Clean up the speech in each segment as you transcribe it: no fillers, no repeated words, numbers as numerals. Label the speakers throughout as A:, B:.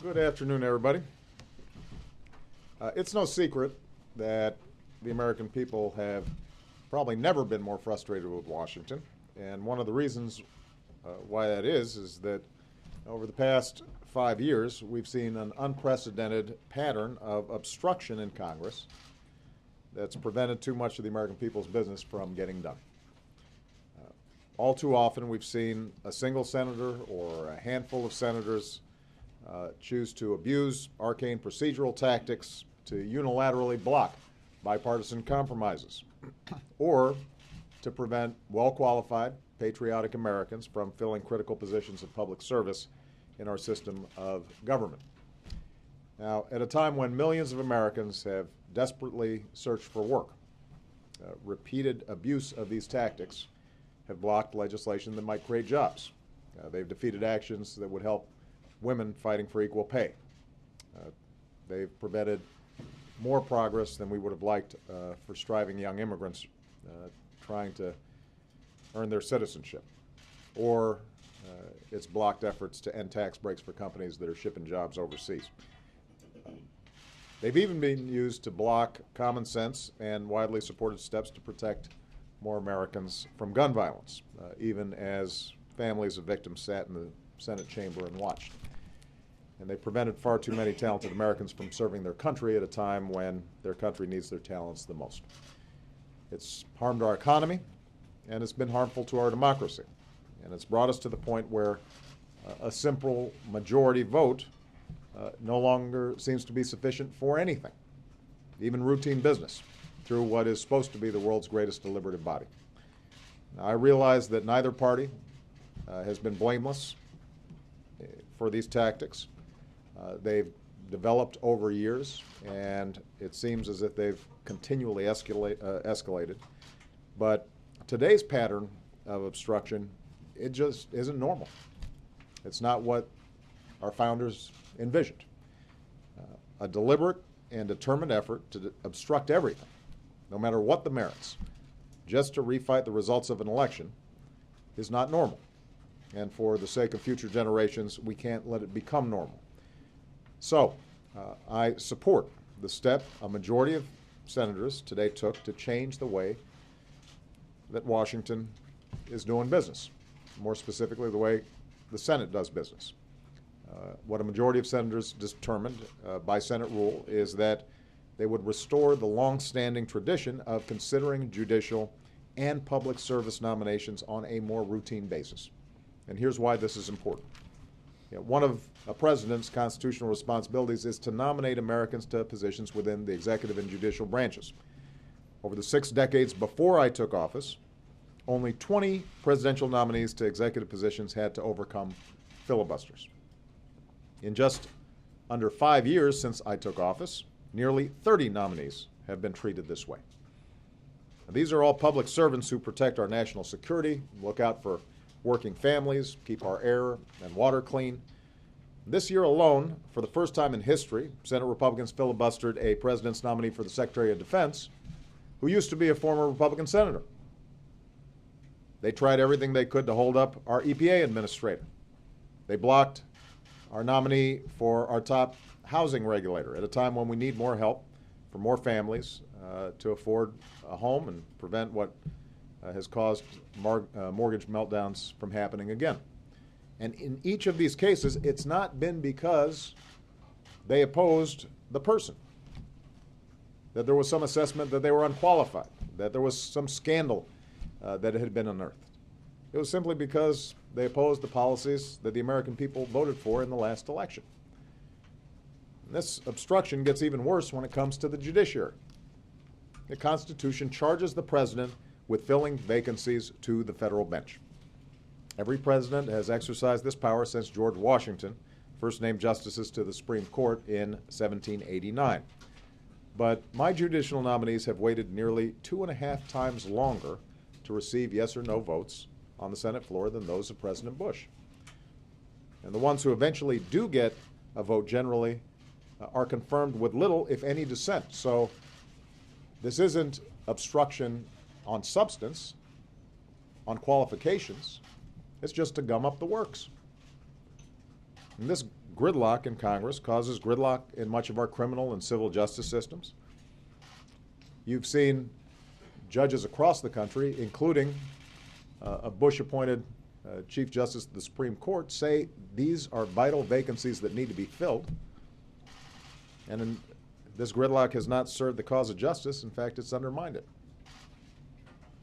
A: Good afternoon, everybody. It's no secret that the American people have probably never been more frustrated with Washington. And one of the reasons why that is that over the past 5 years, we've seen an unprecedented pattern of obstruction in Congress that's prevented too much of the American people's business from getting done. All too often, we've seen a single senator or a handful of senators choose to abuse arcane procedural tactics to unilaterally block bipartisan compromises or to prevent well-qualified, patriotic Americans from filling critical positions of public service in our system of government. Now, at a time when millions of Americans have desperately searched for work, repeated abuse of these tactics have blocked legislation that might create jobs. They've defeated actions that would help women fighting for equal pay. They've prevented more progress than we would have liked for striving young immigrants trying to earn their citizenship. Or it's blocked efforts to end tax breaks for companies that are shipping jobs overseas. They've even been used to block common sense and widely supported steps to protect more Americans from gun violence, even as families of victims sat in the Senate chamber and watched. And they prevented far too many talented Americans from serving their country at a time when their country needs their talents the most. It's harmed our economy, and it's been harmful to our democracy. And it's brought us to the point where a simple majority vote no longer seems to be sufficient for anything, even routine business, through what is supposed to be the world's greatest deliberative body. Now, I realize that neither party has been blameless for these tactics. They've developed over years, and it seems as if they've continually escalated. But today's pattern of obstruction, it just isn't normal. It's not what our founders envisioned. A deliberate and determined effort to obstruct everything, no matter what the merits, just to refight the results of an election, is not normal. And for the sake of future generations, we can't let it become normal. So, I support the step a majority of senators today took to change the way that Washington is doing business, more specifically the way the Senate does business. What a majority of senators determined by Senate rule is that they would restore the long-standing tradition of considering judicial and public service nominations on a more routine basis. And here's why this is important. One of a president's constitutional responsibilities is to nominate Americans to positions within the executive and judicial branches. Over the 6 decades before I took office, only 20 presidential nominees to executive positions had to overcome filibusters. In just under 5 years since I took office, nearly 30 nominees have been treated this way. Now, these are all public servants who protect our national security, look out for working families, keep our air and water clean. This year alone, for the first time in history, Senate Republicans filibustered a president's nominee for the Secretary of Defense, who used to be a former Republican senator. They tried everything they could to hold up our EPA administrator. They blocked our nominee for our top housing regulator at a time when we need more help for more families to afford a home and prevent what has caused mortgage meltdowns from happening again. And in each of these cases, it's not been because they opposed the person, that there was some assessment that they were unqualified, that there was some scandal that had been unearthed. It was simply because they opposed the policies that the American people voted for in the last election. And this obstruction gets even worse when it comes to the judiciary. The Constitution charges the president with filling vacancies to the federal bench. Every president has exercised this power since George Washington first named justices to the Supreme Court in 1789. But my judicial nominees have waited nearly 2.5 times longer to receive yes or no votes on the Senate floor than those of President Bush. And the ones who eventually do get a vote generally are confirmed with little, if any, dissent. So this isn't obstruction on substance, on qualifications. It's just to gum up the works. And this gridlock in Congress, causes gridlock in much of our criminal and civil justice systems. You've seen judges across the country, including a Bush-appointed Chief Justice of the Supreme Court, say these are vital vacancies that need to be filled. And this gridlock has not served the cause of justice. In fact, it's undermined it.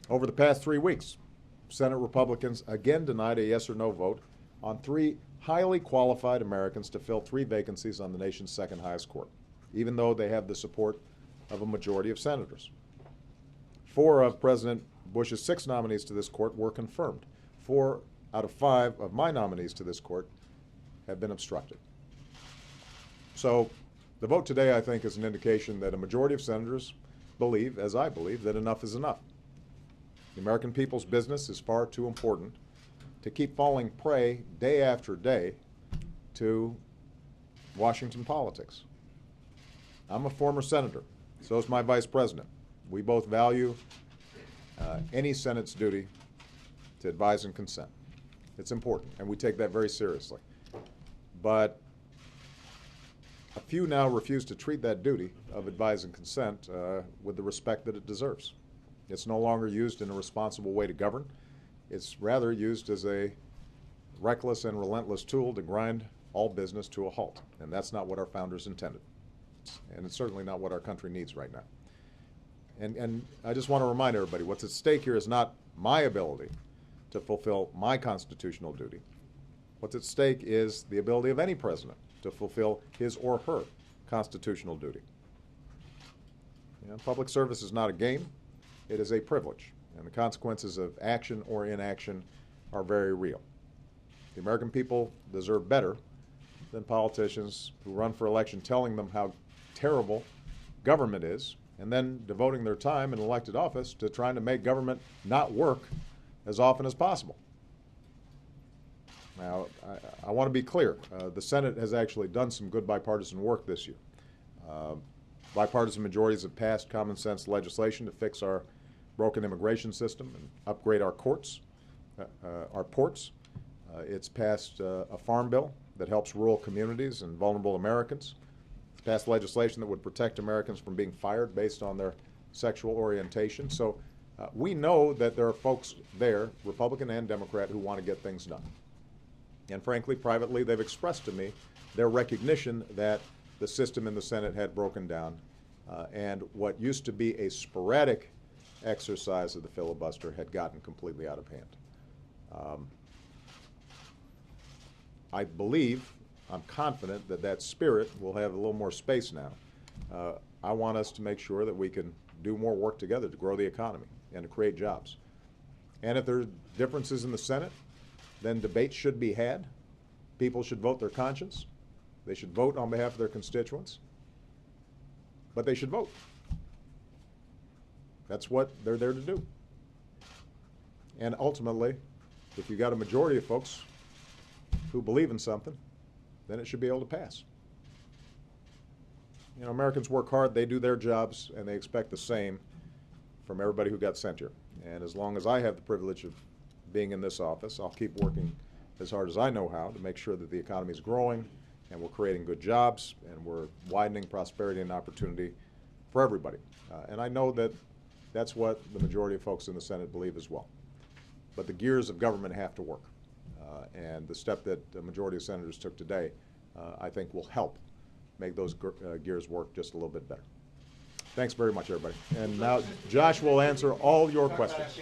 A: Over the past 3 weeks, Senate Republicans again denied a yes or no vote on 3 highly qualified Americans to fill 3 vacancies on the nation's second highest court, even though they have the support of a majority of senators. 4 of President Bush's 6 nominees to this court were confirmed. 4 out of 5 of my nominees to this court have been obstructed. So the vote today, I think, is an indication that a majority of senators believe, as I believe, that enough is enough. The American people's business is far too important to keep falling prey day after day to Washington politics. I'm a former senator. So is my vice president. We both value any Senate's duty to advise and consent. It's important, and we take that very seriously. But a few now refuse to treat that duty of advise and consent with the respect that it deserves. It's no longer used in a responsible way to govern. It's rather used as a reckless and relentless tool to grind all business to a halt, and that's not what our founders intended. And it's certainly not what our country needs right now. And I just want to remind everybody, what's at stake here is not my ability to fulfill my constitutional duty. What's at stake is the ability of any president to fulfill his or her constitutional duty. You know, public service is not a game, it is a privilege, and the consequences of action or inaction are very real. The American people deserve better than politicians who run for election telling them how terrible government is and then devoting their time in elected office to trying to make government not work as often as possible. Now, I want to be clear. The Senate has actually done some good bipartisan work this year. Bipartisan majorities have passed common sense legislation to fix our broken immigration system and upgrade our courts, our ports. It's passed a farm bill that helps rural communities and vulnerable Americans. It's passed legislation that would protect Americans from being fired based on their sexual orientation. So we know that there are folks there, Republican and Democrat, who want to get things done. And frankly, privately, they've expressed to me their recognition that the system in the Senate had broken down, and what used to be a sporadic exercise of the filibuster had gotten completely out of hand. I believe, I'm confident that that spirit will have a little more space now. I want us to make sure that we can do more work together to grow the economy and to create jobs. And if there are differences in the Senate, then debates should be had. People should vote their conscience. They should vote on behalf of their constituents. But they should vote. That's what they're there to do. And ultimately, if you've got a majority of folks who believe in something, then it should be able to pass. You know, Americans work hard, they do their jobs, and they expect the same from everybody who got sent here. And as long as I have the privilege of being in this office, I'll keep working as hard as I know how to make sure that the economy is growing and we're creating good jobs and we're widening prosperity and opportunity for everybody. And I know that that's what the majority of folks in the Senate believe as well. But the gears of government have to work. And the step that the majority of senators took today, I think will help make those gears work just a little bit better. Thanks very much, everybody. And now Josh will answer all your questions.